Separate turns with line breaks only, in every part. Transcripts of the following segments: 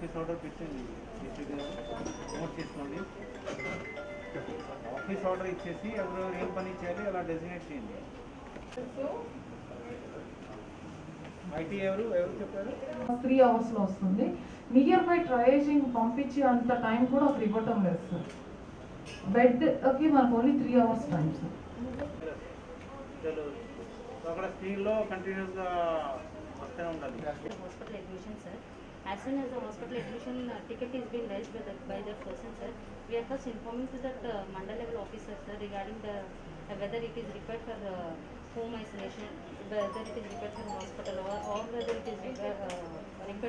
Office order పెట్టింది note చేసుకోండి. Office order ఇచ్చేసి ఎవరెవరు ఏం పని చేయాలి అలా డెసిగ్నేట్ చేయండి. ఐటీ ఎవరు చెప్పారు
3 అవర్స్లో వస్తుంది. నియర్ బై ట్రయేజింగ్ పంపించి అంత టైం కూడా అసలు ఇవ్వటం లేదు సార్. బెడ్కి మనకు ఓన్లీ 3 అవర్స్ టైం సార్.
అక్కడ స్క్రీన్లో కంటిన్యూస్గా వస్తూనే ఉండాలి.
Hospital admission, sir. As soon as the hospital admission ticket is being raised by that person, sir, we are first informing to that mandal level officer, sir, regarding the whether it is required for home isolation, whether it is required for hospital, or whether it is required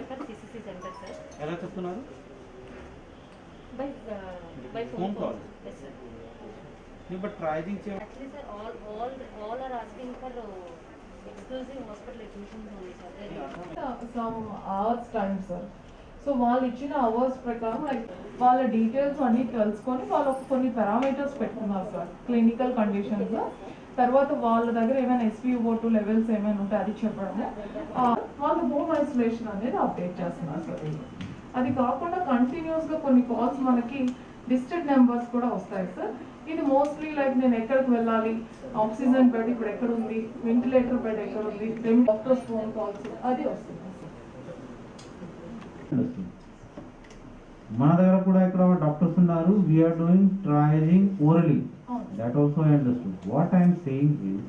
for CCC center, sir.
ఎలా చెప్తున్నారు?
By phone call. Yes, sir.
But triaging
Actually, sir, all are asking for exclusive hospital admissions only, sir.
Some hours time sir. So వాళ్ళు ఇచ్చిన hours ప్రకారం like వాళ్ళ details అన్నీ తెలుసుకొని వాళ్ళకు కొన్ని పారామీటర్స్ పెట్టుకున్నారు సార్ క్లినికల్ కండిషన్స్. తర్వాత వాళ్ళ దగ్గర ఏమైనా SpO2 లెవెల్స్ ఏమైనా ఉంటే అది చెప్పడము, వాళ్ళు హోమ్ ఐసోలేషన్ అనేది అప్డేట్ చేస్తున్నారు సార్. అది కాకుండా కంటిన్యూస్గా కొన్ని కాల్స్ మనకి డిస్ట్రిక్ట్ నెంబర్స్ కూడా వస్తాయి సార్. ఇది మోస్ట్లీ లైక్ నేను ఎక్కడికి వెళ్ళాలి, ఆక్సిజన్ బెడ్ ఇప్పుడు ఎక్కడ ఉంది, వెంటిలేటర్ బెడ్ ఎక్కడ ఉంది, డాక్టర్స్ ఫోన్ కాల్స్ అది వస్తుంది.
మన దగ్గర కూడా ఇక్కడ డాక్టర్స్ ఉన్నారు. We're doing triaging orally, that also I understood. What I'm saying is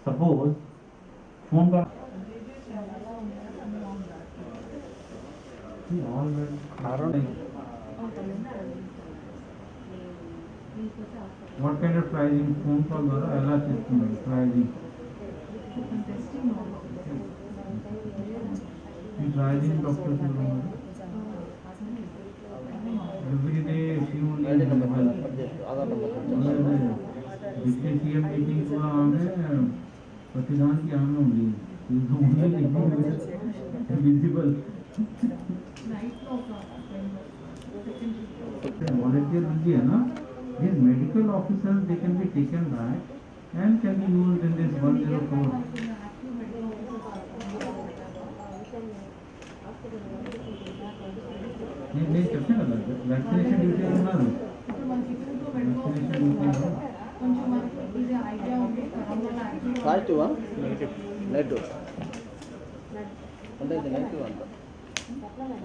suppose phone call what kind of pricing phone call ద్వారా ఎలా చేస్తున్నారు pricing? ఈ pricing doctors ఉన్నారు. Every day she only deputy CM meeting కూడా ఆమె ప్రతిదానికి ఆమె ఉంది. విజిబుల్ వాలంటీర్ ఉంది అన్నా. These medical officers, they can be taken back and can be used in this 104. నేను చెప్పాను కదా వ్యాక్సినేషన్ డ్యూటీ ఉన్నారు.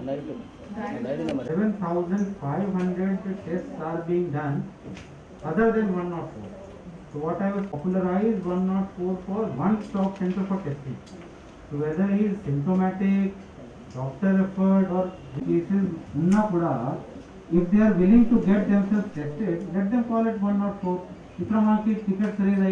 Negative 7,500 tests are being done other than 104. So what I was popularized 104 for one-stop center for testing. So whether he is symptomatic, doctor referred or cases unna kuda, if they are willing to get themselves tested, let them call it 104. Itra manaki tickets raise